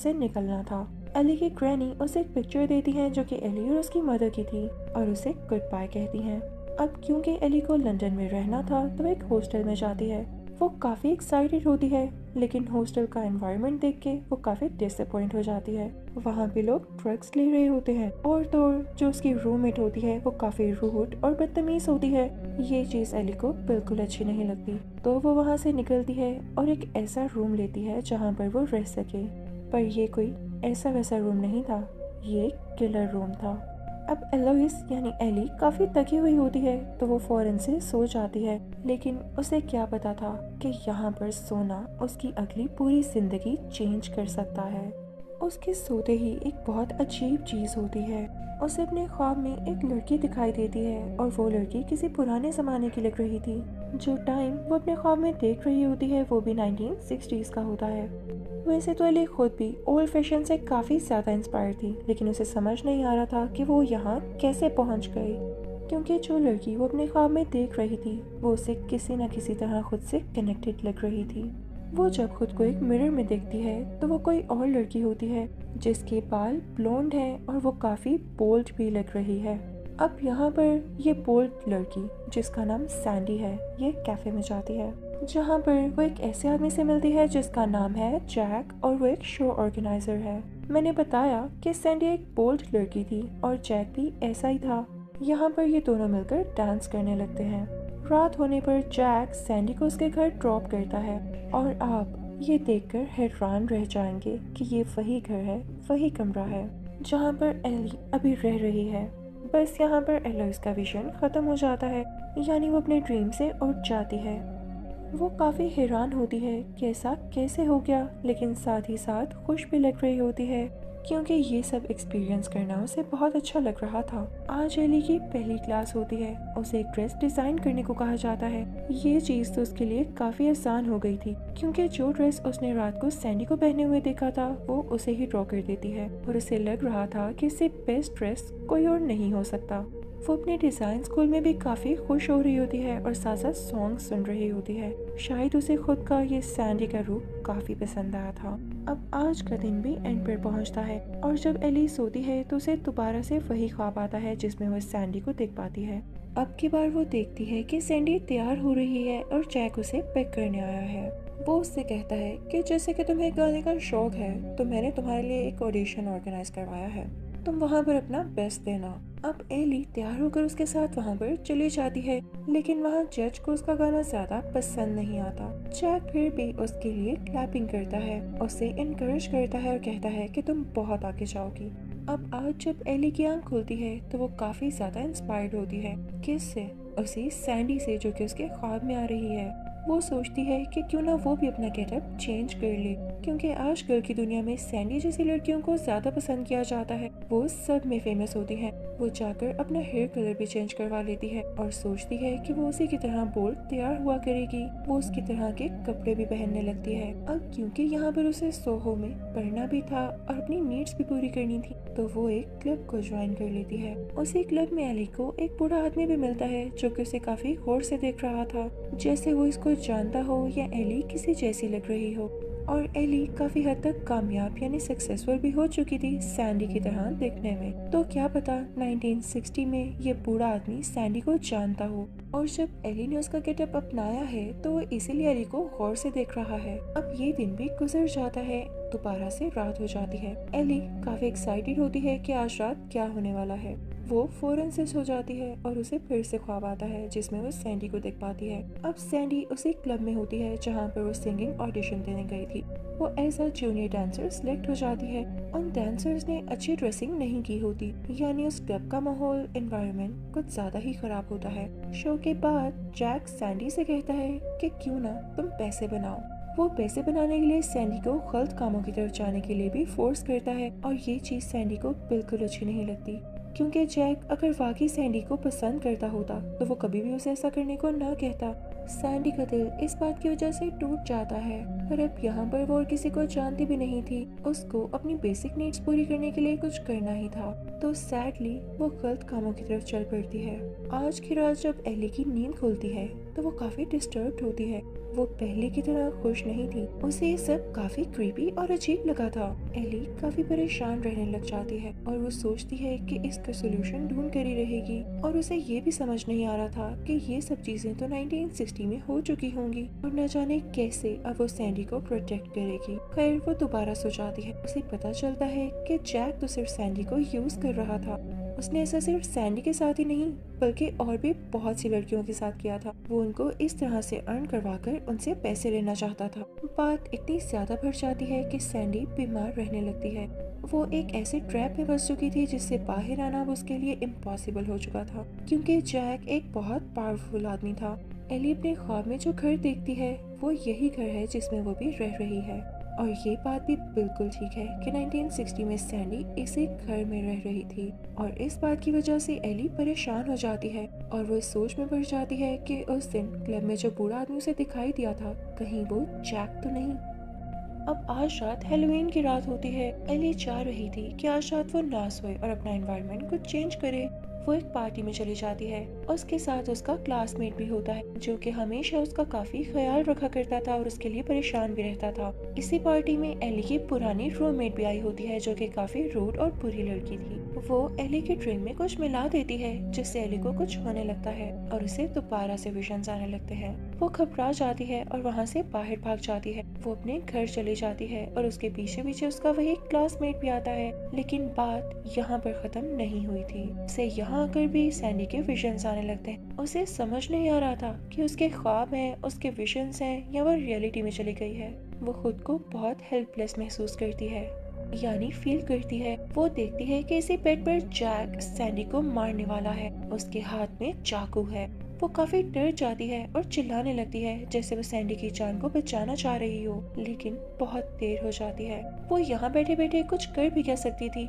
से निकलना था। एली की ग्रैनी उसे एक पिक्चर देती है जो कि एली और उसकी मदर की थी और उसे गुड बाय कहती हैं। अब क्योंकि एली को लंदन में रहना था तो एक हॉस्टल में जाती है। वो काफ़ी एक्साइटेड होती है, लेकिन हॉस्टल का एनवायरनमेंट देख के वो काफ़ी डिसअपॉइंट हो जाती है। वहाँ पे लोग ड्रग्स ले रहे होते हैं और तो जो उसकी रूममेट होती है वो काफ़ी रूड और बदतमीज होती है। ये चीज़ एली को बिल्कुल अच्छी नहीं लगती, तो वो वहाँ से निकलती है और एक ऐसा रूम लेती है जहाँ पर वो रह सके। पर ये कोई ऐसा वैसा रूम नहीं था, ये एक किलर रूम था। अब एलोइस यानी एली काफी थकी हुई होती है तो वो फौरन से सो जाती है, लेकिन उसे क्या पता था कि यहाँ पर सोना उसकी अगली पूरी जिंदगी चेंज कर सकता है। उसके सोते ही एक बहुत अजीब चीज होती है। उसे अपने ख्वाब में एक लड़की दिखाई देती है और वो लड़की किसी पुराने जमाने की लग रही थी। जो टाइम वो अपने ख्वाब में देख रही होती है वो भी 1960s का होता है। वैसे तो एली खुद भी ओल्ड फैशन से काफ़ी ज़्यादा इंस्पायर थी, लेकिन उसे समझ नहीं आ रहा था कि वो यहाँ कैसे पहुँच गई, क्योंकि जो लड़की वो अपने ख्वाब में देख रही थी वो उसे किसी न किसी तरह खुद से कनेक्टेड लग रही थी। वो जब खुद को एक मिरर में देखती है तो वो कोई और लड़की होती है जिसके बाल ब्लोंड हैं और वो काफ़ी बोल्ड भी लग रही है। अब यहाँ पर ये बोल्ड लड़की जिसका नाम सैंडी है, ये कैफे में जाती है जहाँ पर वो एक ऐसे आदमी से मिलती है जिसका नाम है जैक और वो एक शो ऑर्गेनाइजर है। मैंने बताया कि सैंडी एक बोल्ड लड़की थी और जैक भी ऐसा ही था। यहाँ पर ये दोनों मिलकर डांस करने लगते हैं। रात होने पर जैक सैंडी को उसके घर ड्रॉप करता है और आप ये देखकर हैरान रह जाएंगे कि ये वही घर है, वही कमरा है जहाँ पर एली अभी रह रही है। बस यहाँ पर एलोइस का विजन खत्म हो जाता है, यानी वो अपने ड्रीम से उठ जाती है। वो काफ़ी हैरान होती है कि ऐसा कैसे हो गया, लेकिन साथ ही साथ खुश भी लग रही होती है क्योंकि ये सब एक्सपीरियंस करना उसे बहुत अच्छा लग रहा था। आज एली की पहली क्लास होती है। उसे एक ड्रेस डिज़ाइन करने को कहा जाता है। ये चीज़ तो उसके लिए काफ़ी आसान हो गई थी क्योंकि जो ड्रेस उसने रात को सैंडी को पहने हुए देखा था वो उसे ही ड्रॉ कर देती है और उसे लग रहा था कि इससे बेस्ट ड्रेस कोई और नहीं हो सकता। वो अपने डिज़ाइन स्कूल में भी काफ़ी खुश हो रही होती है और साथ साथ सॉन्ग सुन रही होती है। शायद उसे खुद का ये सैंडी का रूप काफ़ी पसंद आया था। अब आज का दिन भी एंड पर पहुंचता है और जब एली सोती है तो उसे दोबारा से वही ख्वाब आता है जिसमें वो सैंडी को देख पाती है। अब की बार वो देखती है कि सैंडी तैयार हो रही है और जैक उसे पिक करने आया है। वो उससे कहता है कि जैसे कि तुम्हें गाने का शौक है तो मैंने तुम्हारे लिए एक ऑडिशन ऑर्गेनाइज करवाया है, तुम वहाँ पर अपना बेस्ट देना। अब एली तैयार होकर उसके साथ वहाँ पर चली जाती है, लेकिन वहाँ जज को उसका गाना ज्यादा पसंद नहीं आता। जैक फिर भी उसके लिए क्लैपिंग करता है, उसे इनकरेज करता है और कहता है कि तुम बहुत आगे जाओगी। अब आज जब एली की आंख खुलती है तो वो काफी ज्यादा इंस्पायर्ड होती है। किससे? उसी सैंडी से जो कि उसके ख्वाब में आ रही है। वो सोचती है कि क्यों ना वो भी अपना गेटअप चेंज कर ले, क्योंकि आजकल की दुनिया में सैंडी जैसी लड़कियों को ज्यादा पसंद किया जाता है। वो सब में फेमस होती है। वो जाकर अपना हेयर कलर भी चेंज करवा लेती है और सोचती है कि वो उसी की तरह बोल्ड तैयार हुआ करेगी। वो उसकी तरह के कपड़े भी पहनने लगती है। अब क्योंकि यहाँ पर उसे सोहो में पढ़ना भी था और अपनी नीड्स भी पूरी करनी थी, तो वो एक क्लब को ज्वाइन कर लेती है। उसी क्लब में एली को एक बूढ़ा आदमी भी मिलता है जो कि उसे काफी गौर से देख रहा था, जैसे वो इसको जानता हो या एली किसी जैसी लग रही हो। और एली काफी हद तक कामयाब यानी सक्सेसफुल भी हो चुकी थी सैंडी की तरह दिखने में। तो क्या पता 1960 में ये बूढ़ा आदमी सैंडी को जानता हो। और जब एली ने उसका गेटअप अपनाया है तो वो इसीलिए एली को गौर से देख रहा है। अब ये दिन भी गुजर जाता है, दोबारा से रात हो जाती है। एली काफी एक्साइटेड होती है कि आज रात क्या होने वाला है। वो फौरन से सो जाती है और उसे फिर से ख्वाब आता है जिसमें वो सैंडी को देख पाती है। अब सैंडी उसी क्लब में होती है जहाँ पर वो सिंगिंग ऑडिशन देने गई थी। वो as a junior dancer select हो जाती है। उन डांसर्स ने अच्छी ड्रेसिंग नहीं की होती, यानी उस क्लब का माहौल एनवायरनमेंट कुछ ज्यादा ही खराब होता है। शो के बाद जैक सैंडी से कहता है कि क्यों ना तुम पैसे बनाओ। वो पैसे बनाने के लिए सैंडी को गलत कामों की तरफ जाने के लिए भी फोर्स करता है और ये चीज सैंडी को बिल्कुल अच्छी नहीं लगती। क्योंकि जैक अगर वाकई सैंडी को पसंद करता होता तो वो कभी भी उसे ऐसा करने को ना कहता। सैंडी का दिल इस बात की वजह से टूट जाता है, पर अब यहाँ पर वो और किसी को जानती भी नहीं थी। उसको अपनी बेसिक नीड्स पूरी करने के लिए कुछ करना ही था, तो सैडली वो गलत कामों की तरफ चल पड़ती है। आज की रात जब एली की नींद खुलती है तो वो काफी डिस्टर्ब होती है। वो पहले की तरह खुश नहीं थी, उसे ये सब काफी क्रीपी और अजीब लगा था। एली काफी परेशान रहने लग जाती है और वो सोचती है कि इसका सोल्यूशन ढूंढ कर ही रहेगी, और उसे ये भी समझ नहीं आ रहा था कि ये सब चीजें तो 1960 में हो चुकी होंगी और न जाने कैसे अब वो सैंडी को प्रोटेक्ट करेगी। खैर वो दोबारा सो जाती है। उसे पता चलता है कि जैक तो सिर्फ सैंडी को यूज कर रहा था। उसने ऐसा सिर्फ सैंडी के साथ ही नहीं बल्कि और भी बहुत सी लड़कियों के साथ किया था। वो उनको इस तरह से अर्न करवाकर उनसे पैसे लेना चाहता था। बात इतनी ज्यादा बढ़ जाती है कि सैंडी बीमार रहने लगती है। वो एक ऐसे ट्रैप में फंस चुकी थी जिससे बाहर आना अब उसके लिए इम्पॉसिबल हो चुका था, क्योंकि जैक एक बहुत पावरफुल आदमी था। एली अपने ख्वाब में जो घर देखती है वो यही घर है जिसमें वो भी रह रही है, और ये बात भी बिल्कुल ठीक है कि 1960 में सैंडी इसी घर में रह रही थी। और इस बात की वजह से एली परेशान हो जाती है और वो इस सोच में पड़ जाती है कि उस दिन क्लब में जो बूढ़ा आदमी उसे दिखाई दिया था कहीं वो जैक तो नहीं। अब आज रात हैलोवीन की रात होती है। एली चाह रही थी कि आज रात वो ना सोए और अपना एनवायरनमेंट कुछ चेंज करे। वो एक पार्टी में चली जाती है। उसके साथ उसका क्लासमेट भी होता है जो कि हमेशा उसका काफी ख्याल रखा करता था और उसके लिए परेशान भी रहता था। इसी पार्टी में एली की पुरानी रूममेट भी आई होती है जो कि काफी रूड और बुरी लड़की थी। वो एली के ड्रिंक में कुछ मिला देती है जिससे एली को कुछ होने लगता है और उसे दोबारा से विजन्स आने लगते हैं। वो घबरा जाती है और वहाँ से बाहर भाग जाती है। वो अपने घर चली जाती है और उसके पीछे पीछे उसका वही क्लासमेट भी आता है। लेकिन बात यहाँ पर खत्म नहीं हुई थी। उसे यहाँ आकर भी सैंडी के विजन्स आने लगते हैं। उसे समझ नहीं आ रहा था कि उसके ख्वाब हैं, उसके विजन्स हैं या वो रियलिटी में चली गई है। वो खुद को बहुत हेल्पलेस महसूस करती है, यानी फील करती है। वो देखती है कि इसी बेड पर जैक सैंडी को मारने वाला है। उसके हाथ में चाकू है। वो काफी डर जाती है और चिल्लाने लगती है जैसे वो सैंडी की जान को बचाना चाह रही हो, लेकिन बहुत देर हो जाती है। वो यहाँ बैठे बैठे कुछ कर भी क्या सकती थी।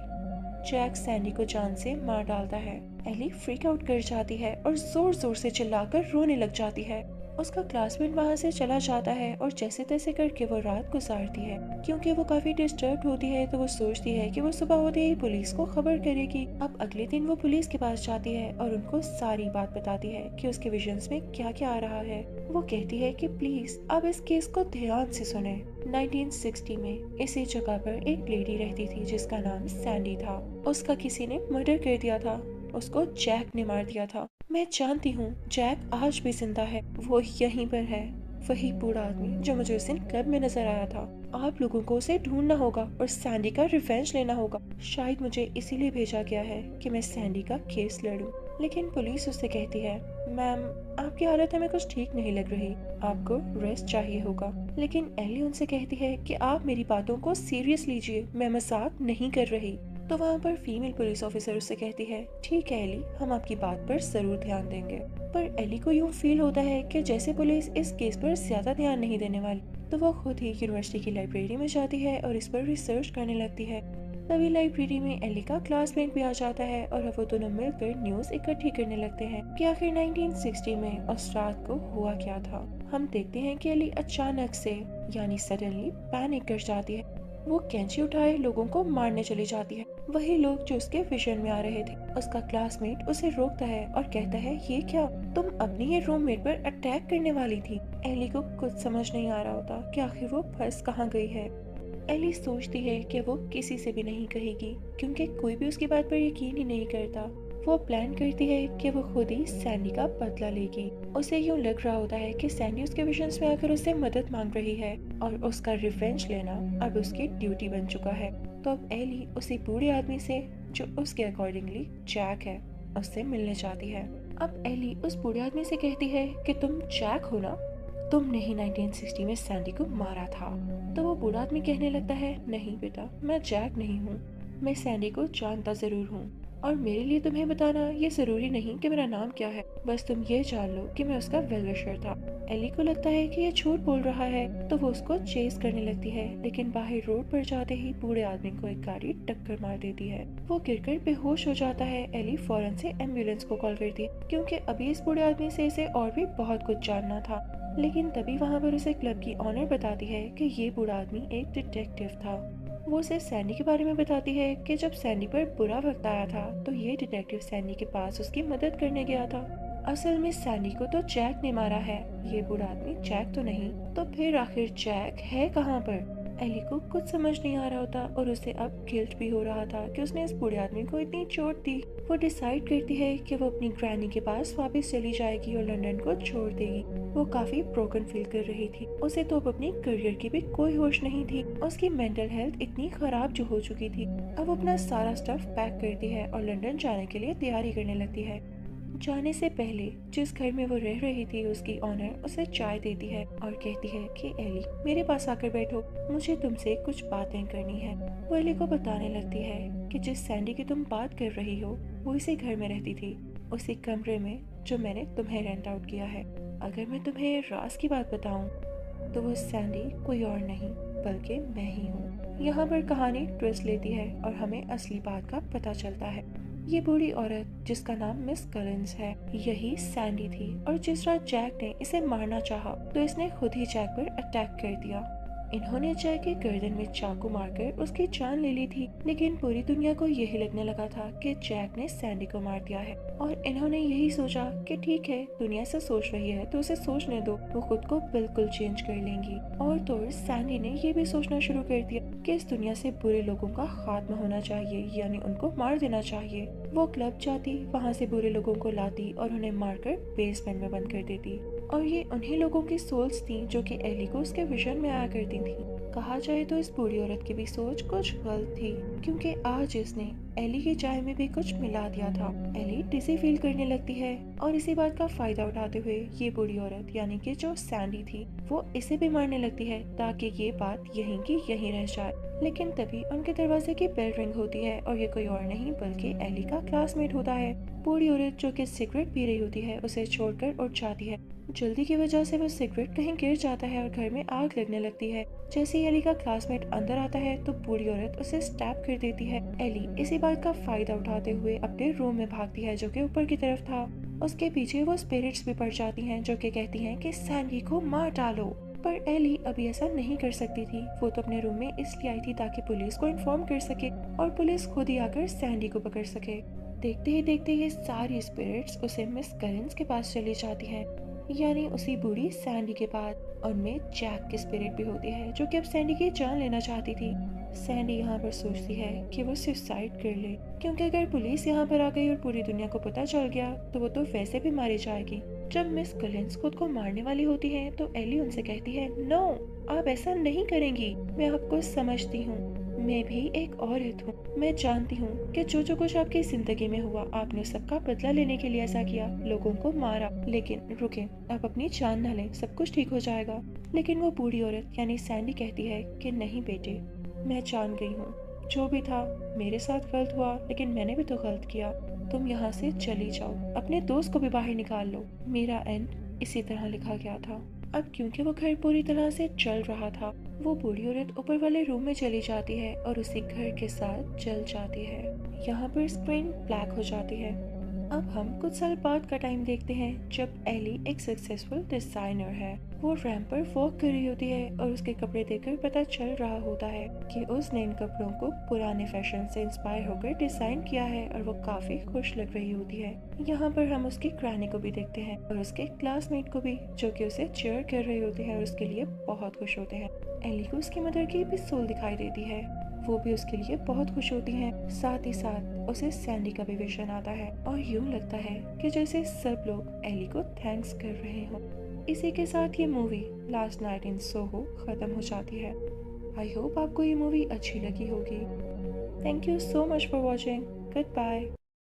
जैक सैंडी को जान से मार डालता है। एली फ्रीक आउट कर जाती है और जोर जोर से चिल्लाकर रोने लग जाती है। उसका क्लासमेट वहाँ से चला जाता है और जैसे तैसे करके वो रात गुजारती है। क्योंकि वो काफी डिस्टर्ब होती है तो वो सोचती है कि वो सुबह होते ही पुलिस को खबर करेगी। अब अगले दिन वो पुलिस के पास जाती है और उनको सारी बात बताती है कि उसके विजन्स में क्या क्या आ रहा है। वो कहती है कि प्लीज आप इस केस को ध्यान से सुने। 1960 में इसी जगह पर एक लेडी रहती थी जिसका नाम सैंडी था। उसका किसी ने मर्डर कर दिया था। उसको जैक ने मार दिया था। मैं जानती हूँ जैक आज भी जिंदा है। वो यहीं पर है, वही बूढ़ा आदमी जो मुझे उस दिन क्लब में नजर आया था। आप लोगों को उसे ढूंढना होगा और सैंडी का रिवेंज लेना होगा। शायद मुझे इसीलिए भेजा गया है कि मैं सैंडी का केस लड़ूं। लेकिन पुलिस उससे कहती है, मैम आपकी हालत हमें कुछ ठीक नहीं लग रही, आपको रेस्ट चाहिए होगा। लेकिन एली उनसे कहती है कि आप मेरी बातों को सीरियस लीजिए, मैं मजाक नहीं कर रही। तो वहाँ पर फीमेल पुलिस ऑफिसर उससे कहती है, ठीक है एली, हम आपकी बात पर जरूर ध्यान देंगे। पर एली को यूँ फील होता है कि जैसे पुलिस इस केस पर ज्यादा ध्यान नहीं देने वाली, तो वो खुद ही यूनिवर्सिटी की लाइब्रेरी में जाती है और इस पर रिसर्च करने लगती है। तभी लाइब्रेरी में एली का क्लासमेट भी आ जाता है और अब वो दोनों मिलकर न्यूज इकट्ठी करने लगते हैं कि आखिर 1960 में उस रात को हुआ क्या था। हम देखते हैं कि एली अचानक से यानी सडनली पैनिक कर जाती है। वो कैंची उठाए लोगों को मारने चली जाती है, वही लोग जो उसके विजन में आ रहे थे। उसका क्लासमेट उसे रोकता है और कहता है, ये क्या, तुम अपनी ही रूममेट पर अटैक करने वाली थी। एली को कुछ समझ नहीं आ रहा होता कि आखिर वो फंस कहाँ गई है। एली सोचती है कि वो किसी से भी नहीं कहेगी क्योंकि कोई भी उसकी बात पर यकीन ही नहीं करता। वो प्लान करती है कि वो खुद ही सैंडी का बदला लेगी। उसे यूँ लग रहा होता है कि सैंडी उसके विजन्स में आकर उससे मदद मांग रही है और उसका रिवेंज लेना अब उसकी ड्यूटी बन चुका है। तो अब एली उसी बूढ़े आदमी से, जो उसके अकॉर्डिंगली जैक है, उससे मिलने जाती है। अब एली उस बूढ़े आदमी से कहती है कि तुम जैक हो ना, तुमने ही 1960 में सैंडी को मारा था। तो वो बूढ़ा आदमी कहने लगता है, नहीं बेटा, मैं जैक नहीं हूँ, मैं सैंडी को जानता जरूर हूँ। और मेरे लिए तुम्हें बताना ये जरूरी नहीं कि मेरा नाम क्या है, बस तुम ये जान लो कि मैं उसका वेल विशर था। एली को लगता है कि ये झूठ बोल रहा है तो वो उसको चेस करने लगती है, लेकिन बाहर रोड पर जाते ही बूढ़े आदमी को एक गाड़ी टक्कर मार देती है। वो गिरकर बेहोश हो जाता है। एली फौरन से एम्बुलेंस को कॉल करती है क्योंकि अभी इस बूढ़े आदमी से इसे और भी बहुत कुछ जानना था। लेकिन तभी वहाँ पर उसे क्लब की ऑनर बताती है कि ये बूढ़ा आदमी एक डिटेक्टिव था। वो उसे सैंडी के बारे में बताती है कि जब सैंडी पर बुरा वक्त आया था तो ये डिटेक्टिव सैंडी के पास उसकी मदद करने गया था। असल में सैंडी को तो जैक ने मारा है, ये बूढ़ा आदमी जैक तो नहीं। तो फिर आखिर जैक है कहाँ पर? एली को कुछ समझ नहीं आ रहा होता और उसे अब गिल्ट भी हो रहा था कि उसने इस बूढ़े आदमी को इतनी चोट दी। वो डिसाइड करती है कि वो अपनी ग्रैनी के पास वापस चली जाएगी और लंदन को छोड़ देगी। वो काफी ब्रोकन फील कर रही थी। उसे तो अब अपनी करियर की भी कोई होश नहीं थी। उसकी मेंटल हेल्थ इतनी खराब जो हो चुकी थी। अब वो अपना सारा स्टफ पैक करती है और लंदन जाने के लिए तैयारी करने लगती है। जाने से पहले जिस घर में वो रह रही थी उसकी ऑनर उसे चाय देती है और कहती है कि एली मेरे पास आकर बैठो, मुझे तुमसे कुछ बातें करनी है। वो एली को बताने लगती है कि जिस सैंडी की तुम बात कर रही हो वो इसी घर में रहती थी, उसी कमरे में जो मैंने तुम्हें रेंट आउट किया है। अगर मैं तुम्हें राज की बात बताऊं तो वो सैंडी कोई और नहीं बल्कि मैं ही हूँ। यहाँ पर कहानी ट्विस्ट लेती है और हमें असली बात का पता चलता है। ये बूढ़ी औरत जिसका नाम मिस कलिंस है यही सैंडी थी और जिस रात जैक ने इसे मारना चाहा तो इसने खुद ही जैक पर अटैक कर दिया। इन्होंने जैक के गर्दन में चाकू मारकर उसकी जान ले ली थी, लेकिन पूरी दुनिया को यही लगने लगा था कि जैक ने सैंडी को मार दिया है और इन्होंने यही सोचा कि ठीक है दुनिया से सोच रही है तो उसे सोचने दो, वो खुद को बिल्कुल चेंज कर लेंगी। और तो सैंडी ने ये भी सोचना शुरू कर दिया कि इस दुनिया से बुरे लोगों का खात्मा होना चाहिए, यानी उनको मार देना चाहिए। वो क्लब जाती, वहाँ से बुरे लोगों को लाती और उन्हें मारकर बेसमेंट में बंद कर देती। और ये उन्हीं लोगों की सोच थी जो कि एली को उसके विजन में आया करती थी। कहा जाए तो इस बूढ़ी औरत की भी सोच कुछ गलत थी, क्योंकि आज इसने एली की चाय में भी कुछ मिला दिया था। एली डिजी फील करने लगती है और इसी बात का फायदा उठाते हुए ये बूढ़ी औरत यानी कि जो सैंडी थी वो इसे भी मारने लगती है ताकि ये बात यहीं की यहीं रह जाए। लेकिन तभी उनके दरवाजे की बेल रिंग होती है और ये कोई और नहीं बल्कि एली का क्लासमेट होता है। बूढ़ी औरत जो कि सिगरेट पी रही होती है उसे छोड़कर उठ जाती है। जल्दी की वजह से वो सिगरेट कहीं गिर जाता है और घर में आग लगने लगती है। जैसे ही एली का क्लासमेट अंदर आता है तो बूढ़ी औरत उसे स्टैब कर देती है। एली इसी बात का फायदा उठाते हुए अपने रूम में भागती है जो कि ऊपर की तरफ था। उसके पीछे वो स्पिरिट्स भी पड़ जाती हैं जो कि कहती हैं कि सैंडी को मार डालो, पर एली अभी ऐसा नहीं कर सकती थी। वो तो अपने रूम में इसलिए आई थी ताकि पुलिस को इन्फॉर्म कर सके और पुलिस खुद ही आकर सैंडी को पकड़ सके। देखते ही देखते ये सारी स्पिरिट्स उसे मिस कलिंस के पास चली जाती हैं, यानी उसी बूढ़ी सैंडी के पास। उनमें जैक की स्पिरिट भी होती है जो कि अब सैंडी की जान लेना चाहती थी। सैंडी यहाँ पर सोचती है कि वो सुसाइड कर ले, क्योंकि अगर पुलिस यहाँ पर आ गई और पूरी दुनिया को पता चल गया तो वो तो वैसे भी मारी जाएगी। जब मिस कलिंस खुद को मारने वाली होती है तो एली उनसे कहती है नो, आप ऐसा नहीं करेंगी। मैं आपको समझती हूँ, मैं भी एक औरत हूँ। मैं जानती हूँ कि जो जो कुछ आपकी जिंदगी में हुआ आपने सबका बदला लेने के लिए ऐसा किया, लोगों को मारा। लेकिन रुके, आप अपनी जान न लें, सब कुछ ठीक हो जाएगा। लेकिन वो बूढ़ी औरत यानी सैंडी कहती है कि नहीं बेटे, मैं जान गई हूँ, जो भी था मेरे साथ गलत हुआ, लेकिन मैंने भी तो गलत किया। तुम यहाँ से चली जाओ, अपने दोस्त को भी बाहर निकाल लो। मेरा एंड इसी तरह लिखा गया था। अब क्योंकि वो घर पूरी तरह से चल रहा था, वो बूढ़ी औरत ऊपर वाले रूम में चली जाती है और उसी घर के साथ जल जाती है। यहाँ पर स्क्रीन ब्लैक हो जाती है। अब हम कुछ साल बाद का टाइम देखते हैं जब एली एक सक्सेसफुल डिजाइनर है। वो रैंप पर वॉक कर रही होती है और उसके कपड़े देखकर पता चल रहा होता है कि उसने इन कपड़ों को पुराने फैशन से इंस्पायर होकर डिजाइन किया है और वो काफी खुश लग रही होती है। यहाँ पर हम उसकी ग्रैनी को भी देखते हैं और उसके क्लासमेट को भी, जो कि उसे चीयर कर रही होती है और उसके लिए बहुत खुश होते हैं। एली को उसकी मदर की भी सोल दिखाई देती है, वो भी उसके लिए बहुत खुश होती हैं। साथ ही साथ उसे सैंडी का भी विजन आता है और यूं लगता है कि जैसे सब लोग एली को थैंक्स कर रहे हों। इसी के साथ ये movie last night in Soho खत्म हो जाती है। आई होप आपको ये मूवी अच्छी लगी होगी। Thank you so much for watching. Good bye.